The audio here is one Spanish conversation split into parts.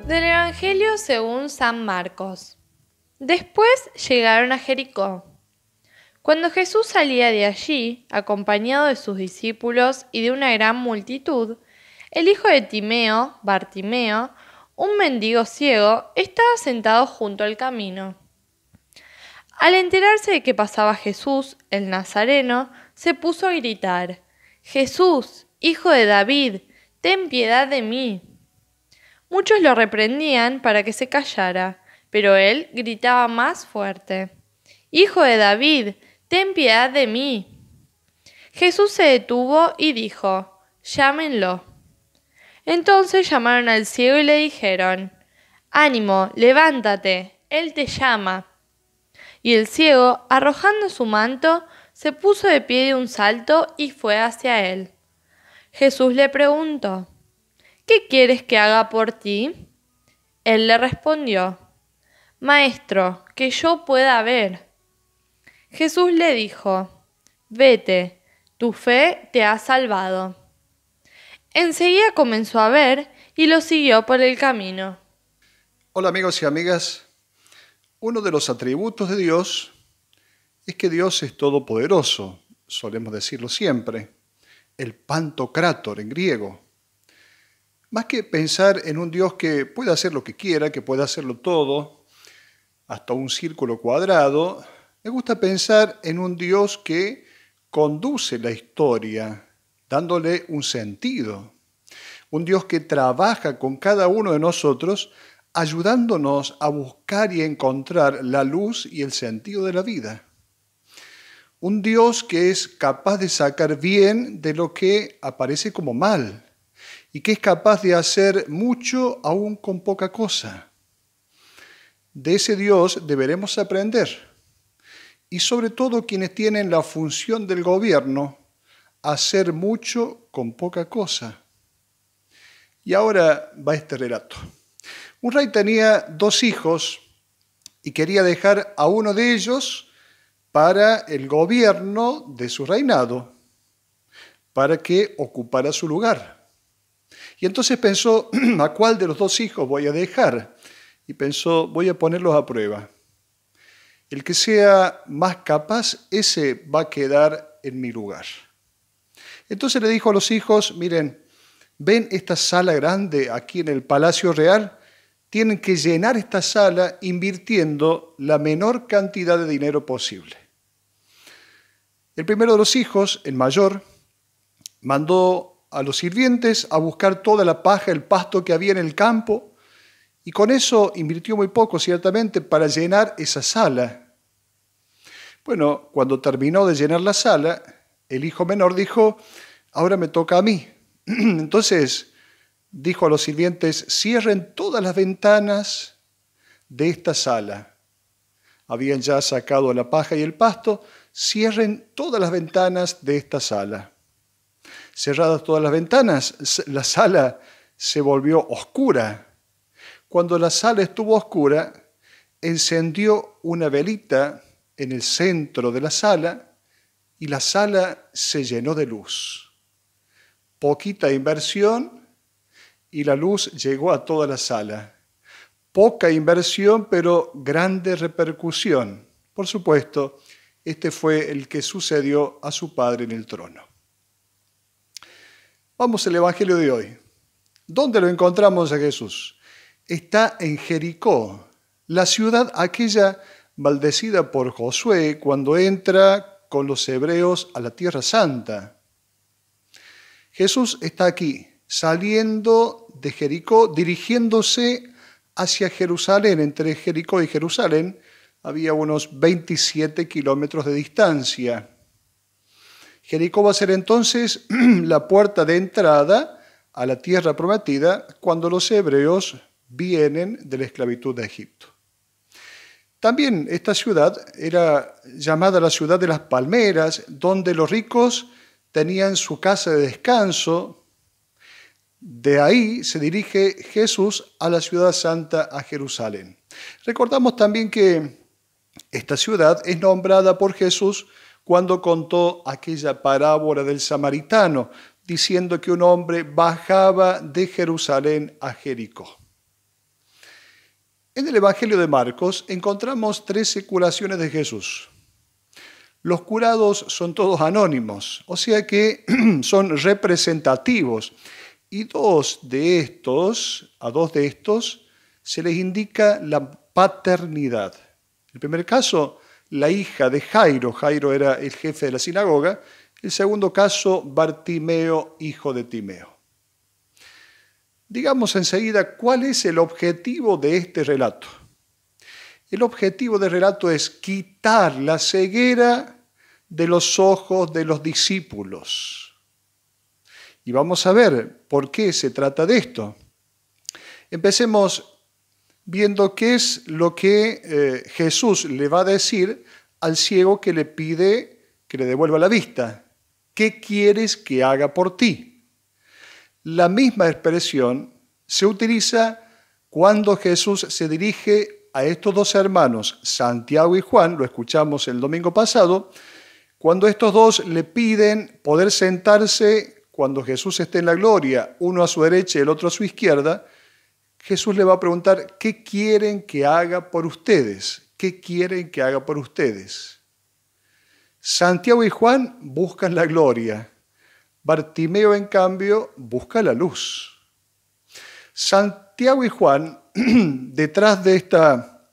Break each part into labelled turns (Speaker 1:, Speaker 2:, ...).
Speaker 1: Del Evangelio según San Marcos. Después llegaron a Jericó. Cuando Jesús salía de allí, acompañado de sus discípulos y de una gran multitud, el hijo de Timeo, Bartimeo, un mendigo ciego, estaba sentado junto al camino. Al enterarse de que pasaba Jesús, el Nazareno, se puso a gritar: «Jesús, hijo de David, ten piedad de mí». Muchos lo reprendían para que se callara, pero él gritaba más fuerte: «Hijo de David, ten piedad de mí». Jesús se detuvo y dijo: «Llámenlo». Entonces llamaron al ciego y le dijeron: «Ánimo, levántate, él te llama». Y el ciego, arrojando su manto, se puso de pie de un salto y fue hacia él. Jesús le preguntó: «¿Qué quieres que haga por ti?». Él le respondió: «Maestro, que yo pueda ver». Jesús le dijo: «Vete, tu fe te ha salvado». Enseguida comenzó a ver y lo siguió por el camino.
Speaker 2: Hola amigos y amigas, uno de los atributos de Dios es que Dios es todopoderoso, solemos decirlo siempre, el Pantocrátor en griego. Más que pensar en un Dios que puede hacer lo que quiera, que puede hacerlo todo, hasta un círculo cuadrado, me gusta pensar en un Dios que conduce la historia, dándole un sentido. Un Dios que trabaja con cada uno de nosotros, ayudándonos a buscar y encontrar la luz y el sentido de la vida. Un Dios que es capaz de sacar bien de lo que aparece como mal y que es capaz de hacer mucho aún con poca cosa. De ese Dios deberemos aprender, y sobre todo quienes tienen la función del gobierno, hacer mucho con poca cosa. Y ahora va este relato. Un rey tenía 2 hijos y quería dejar a uno de ellos para el gobierno de su reinado, para que ocupara su lugar. Y entonces pensó: ¿a cuál de los 2 hijos voy a dejar? Y pensó: voy a ponerlos a prueba. El que sea más capaz, ese va a quedar en mi lugar. Entonces le dijo a los hijos: miren, ¿ven esta sala grande aquí en el Palacio Real? Tienen que llenar esta sala invirtiendo la menor cantidad de dinero posible. El primero de los hijos, el mayor, mandó a los sirvientes a buscar toda la paja, el pasto que había en el campo, y con eso invirtió muy poco, ciertamente, para llenar esa sala. Bueno, cuando terminó de llenar la sala, el hijo menor dijo: ahora me toca a mí. Entonces dijo a los sirvientes: cierren todas las ventanas de esta sala. Habían ya sacado la paja y el pasto. Cierren todas las ventanas de esta sala. Cerradas todas las ventanas, la sala se volvió oscura. Cuando la sala estuvo oscura, encendió una velita en el centro de la sala y la sala se llenó de luz. Poquita inversión y la luz llegó a toda la sala. Poca inversión, pero grande repercusión. Por supuesto, este fue el que sucedió a su padre en el trono. Vamos al Evangelio de hoy. ¿Dónde lo encontramos a Jesús? Está en Jericó, la ciudad aquella maldecida por Josué cuando entra con los hebreos a la Tierra Santa. Jesús está aquí, saliendo de Jericó, dirigiéndose hacia Jerusalén. Entre Jericó y Jerusalén había unos 27 kilómetros de distancia. Jericó va a ser entonces la puerta de entrada a la tierra prometida cuando los hebreos vienen de la esclavitud de Egipto. También esta ciudad era llamada la ciudad de las palmeras, donde los ricos tenían su casa de descanso. De ahí se dirige Jesús a la ciudad santa, a Jerusalén. Recordamos también que esta ciudad es nombrada por Jesús cuando contó aquella parábola del samaritano, diciendo que un hombre bajaba de Jerusalén a Jericó. En el Evangelio de Marcos encontramos 13 curaciones de Jesús. Los curados son todos anónimos, o sea que son representativos. Y a dos de estos se les indica la paternidad. El primer caso, la hija de Jairo. Jairo era el jefe de la sinagoga. El segundo caso, Bartimeo, hijo de Timeo. Digamos enseguida cuál es el objetivo de este relato. El objetivo del relato es quitar la ceguera de los ojos de los discípulos. Y vamos a ver por qué se trata de esto. Empecemos viendo qué es lo que Jesús le va a decir al ciego que le pide que le devuelva la vista. ¿Qué quieres que haga por ti? La misma expresión se utiliza cuando Jesús se dirige a estos dos hermanos, Santiago y Juan, lo escuchamos el domingo pasado, cuando estos dos le piden poder sentarse cuando Jesús esté en la gloria, uno a su derecha y el otro a su izquierda. Jesús le va a preguntar, ¿qué quieren que haga por ustedes? ¿Qué quieren que haga por ustedes? Santiago y Juan buscan la gloria. Bartimeo, en cambio, busca la luz. Santiago y Juan, detrás de esta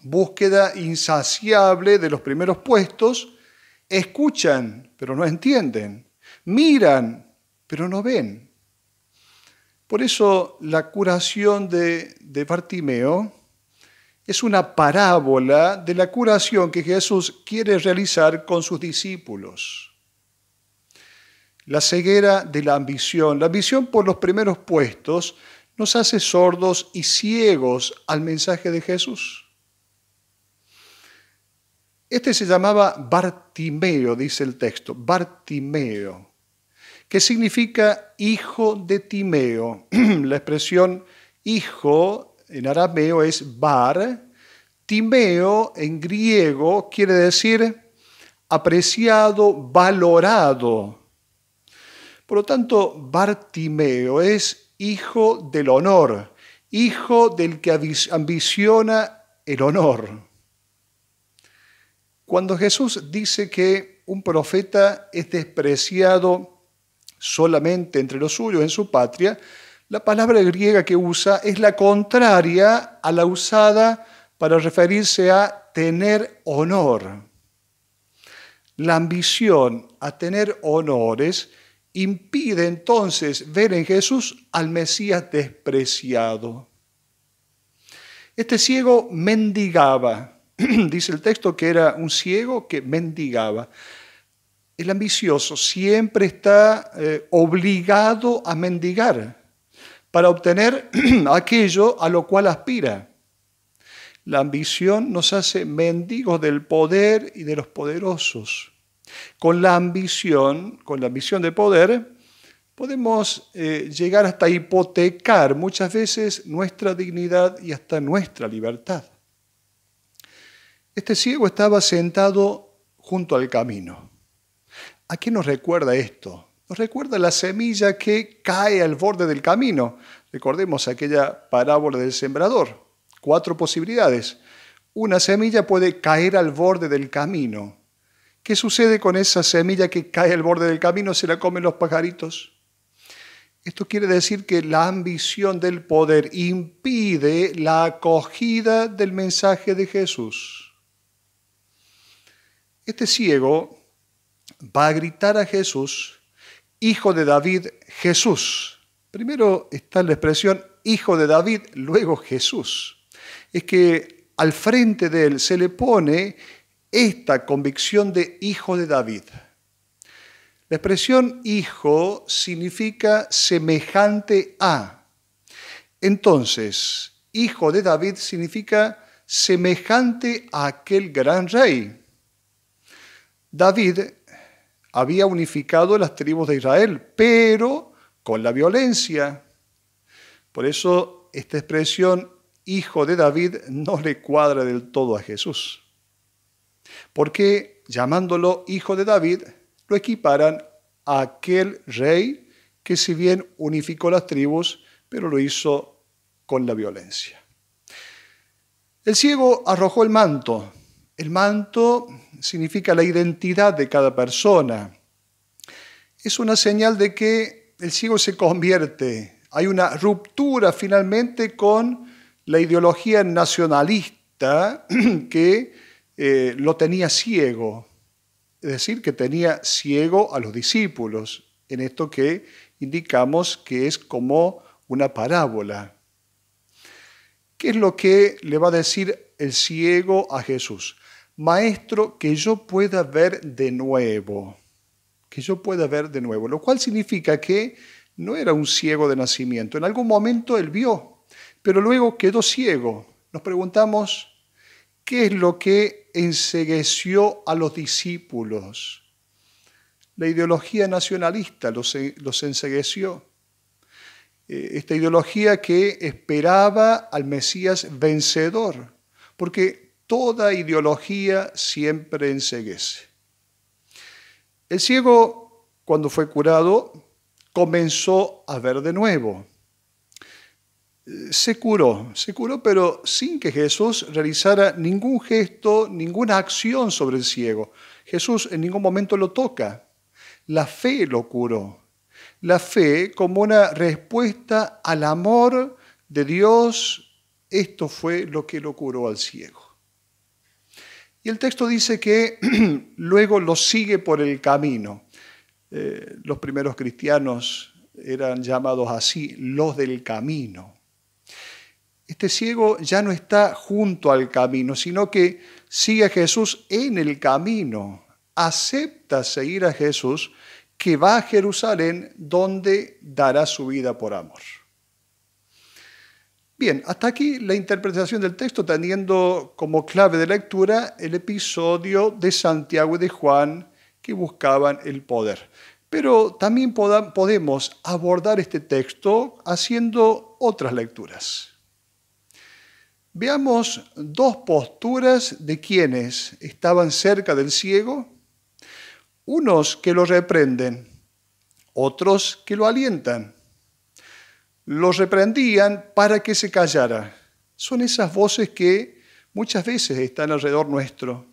Speaker 2: búsqueda insaciable de los primeros puestos, escuchan, pero no entienden. Miran, pero no ven. Por eso la curación de Bartimeo es una parábola de la curación que Jesús quiere realizar con sus discípulos. La ceguera de la ambición por los primeros puestos, nos hace sordos y ciegos al mensaje de Jesús. Este se llamaba Bartimeo, dice el texto, Bartimeo, que significa hijo de Timeo. La expresión hijo en arameo es bar. Timeo en griego quiere decir apreciado, valorado. Por lo tanto, Bartimeo es hijo del honor, hijo del que ambiciona el honor. Cuando Jesús dice que un profeta es despreciado solamente entre los suyos en su patria, la palabra griega que usa es la contraria a la usada para referirse a tener honor. La ambición a tener honores impide entonces ver en Jesús al Mesías despreciado. Este ciego mendigaba. Dice el texto que era un ciego que mendigaba. El ambicioso siempre está obligado a mendigar para obtener aquello a lo cual aspira. La ambición nos hace mendigos del poder y de los poderosos. Con la ambición de poder, podemos llegar hasta hipotecar muchas veces nuestra dignidad y hasta nuestra libertad. Este ciego estaba sentado junto al camino. ¿A qué nos recuerda esto? Nos recuerda la semilla que cae al borde del camino. Recordemos aquella parábola del sembrador. 4 posibilidades. Una semilla puede caer al borde del camino. ¿Qué sucede con esa semilla que cae al borde del camino? ¿Se la comen los pajaritos? Esto quiere decir que la ambición del poder impide la acogida del mensaje de Jesús. Este ciego va a gritar a Jesús, Hijo de David, Jesús. Primero está la expresión Hijo de David, luego Jesús. Es que al frente de él se le pone esta convicción de Hijo de David. La expresión hijo significa semejante a. Entonces, Hijo de David significa semejante a aquel gran rey. David había unificado las tribus de Israel, pero con la violencia. Por eso esta expresión, hijo de David, no le cuadra del todo a Jesús. Porque llamándolo hijo de David, lo equiparan a aquel rey que si bien unificó las tribus, pero lo hizo con la violencia. El ciego arrojó el manto. El manto significa la identidad de cada persona. Es una señal de que el ciego se convierte. Hay una ruptura finalmente con la ideología nacionalista que lo tenía ciego. Es decir, que tenía ciego a los discípulos. En esto que indicamos que es como una parábola. ¿Qué es lo que le va a decir el ciego a Jesús? Maestro, que yo pueda ver de nuevo. Que yo pueda ver de nuevo. Lo cual significa que no era un ciego de nacimiento. En algún momento él vio, pero luego quedó ciego. Nos preguntamos, ¿qué es lo que encegueció a los discípulos? La ideología nacionalista los encegueció. Esta ideología que esperaba al Mesías vencedor, porque toda ideología siempre enceguece. El ciego, cuando fue curado, comenzó a ver de nuevo. Se curó, pero sin que Jesús realizara ningún gesto, ninguna acción sobre el ciego. Jesús en ningún momento lo toca. La fe lo curó. La fe como una respuesta al amor de Dios, esto fue lo que lo curó al ciego. Y el texto dice que luego lo sigue por el camino. Los primeros cristianos eran llamados así, los del camino. Este ciego ya no está junto al camino, sino que sigue a Jesús en el camino. Acepta seguir a Jesús, que va a Jerusalén, donde dará su vida por amor. Bien, hasta aquí la interpretación del texto, teniendo como clave de lectura el episodio de Santiago y de Juan que buscaban el poder. Pero también podemos abordar este texto haciendo otras lecturas. Veamos dos posturas de quienes estaban cerca del ciego. Unos que lo reprenden, otros que lo alientan. Los reprendían para que se callara. Son esas voces que muchas veces están alrededor nuestro.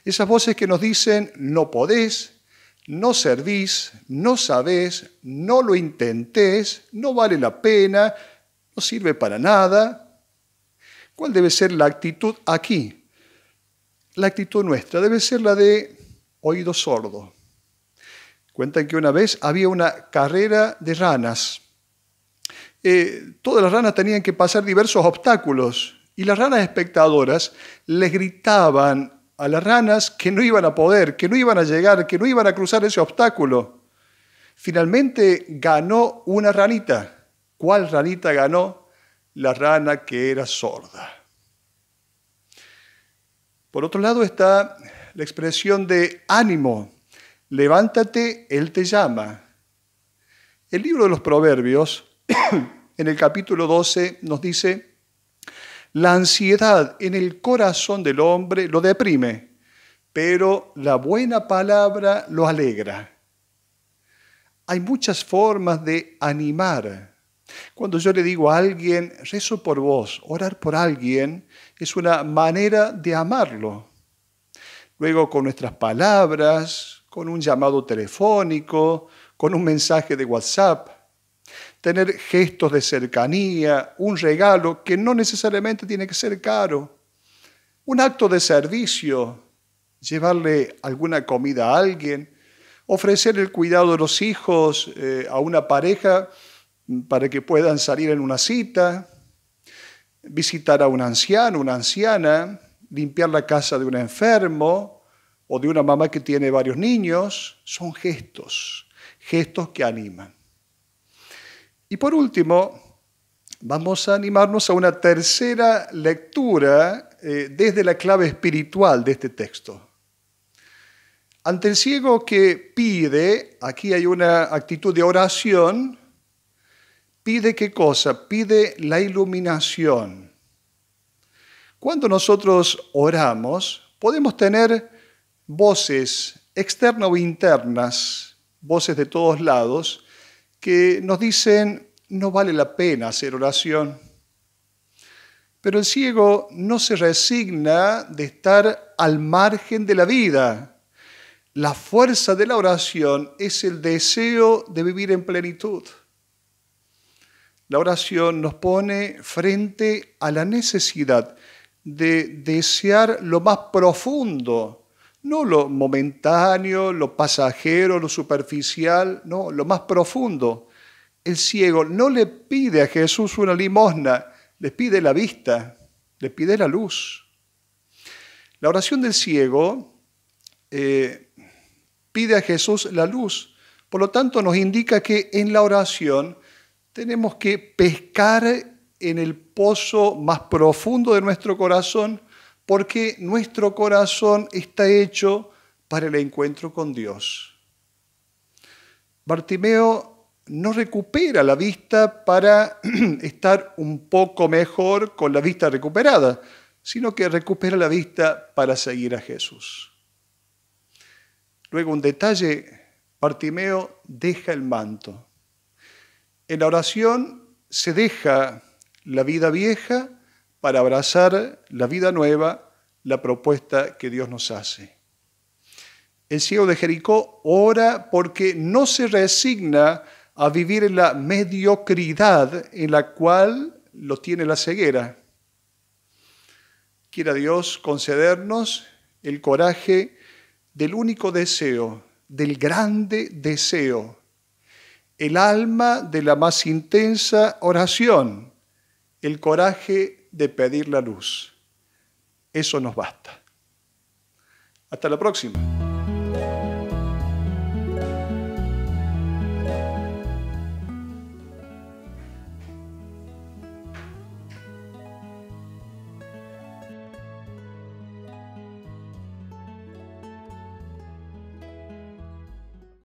Speaker 2: Esas voces que nos dicen, no podés, no servís, no sabés, no lo intentés, no vale la pena, no sirve para nada. ¿Cuál debe ser la actitud aquí? La actitud nuestra debe ser la de oído sordo. Cuentan que una vez había una carrera de ranas. Todas las ranas tenían que pasar diversos obstáculos y las ranas espectadoras les gritaban a las ranas que no iban a poder, que no iban a llegar, que no iban a cruzar ese obstáculo. Finalmente ganó una ranita. ¿Cuál ranita ganó? La rana que era sorda. Por otro lado está la expresión de ánimo, levántate, Él te llama. El libro de los Proverbios, en el capítulo 12, nos dice, la ansiedad en el corazón del hombre lo deprime, pero la buena palabra lo alegra. Hay muchas formas de animar. Cuando yo le digo a alguien, rezo por vos, orar por alguien, es una manera de amarlo. Luego con nuestras palabras, con un llamado telefónico, con un mensaje de WhatsApp, tener gestos de cercanía, un regalo que no necesariamente tiene que ser caro, un acto de servicio, llevarle alguna comida a alguien, ofrecer el cuidado de los hijos a una pareja para que puedan salir en una cita, visitar a un anciano, una anciana, limpiar la casa de un enfermo o de una mamá que tiene varios niños, son gestos que animan. Y por último, vamos a animarnos a una tercera lectura desde la clave espiritual de este texto. Ante el ciego que pide, aquí hay una actitud de oración. ¿Pide qué cosa? Pide la iluminación. Cuando nosotros oramos, podemos tener voces externas o internas, voces de todos lados, que nos dicen, no vale la pena hacer oración. Pero el ciego no se resigna de estar al margen de la vida. La fuerza de la oración es el deseo de vivir en plenitud. La oración nos pone frente a la necesidad de desear lo más profundo, no lo momentáneo, lo pasajero, lo superficial, no, lo más profundo. El ciego no le pide a Jesús una limosna, le pide la vista, le pide la luz. La oración del ciego pide a Jesús la luz. Por lo tanto, nos indica que en la oración tenemos que pescar en el pozo más profundo de nuestro corazón, porque nuestro corazón está hecho para el encuentro con Dios. Bartimeo no recupera la vista para estar un poco mejor con la vista recuperada, sino que recupera la vista para seguir a Jesús. Luego, un detalle, Bartimeo deja el manto. En la oración se deja la vida vieja para abrazar la vida nueva, la propuesta que Dios nos hace. El ciego de Jericó ora porque no se resigna a vivir en la mediocridad en la cual lo tiene la ceguera. Quiera Dios concedernos el coraje del único deseo, del grande deseo, el alma de la más intensa oración, el coraje de pedir la luz. Eso nos basta. Hasta la próxima.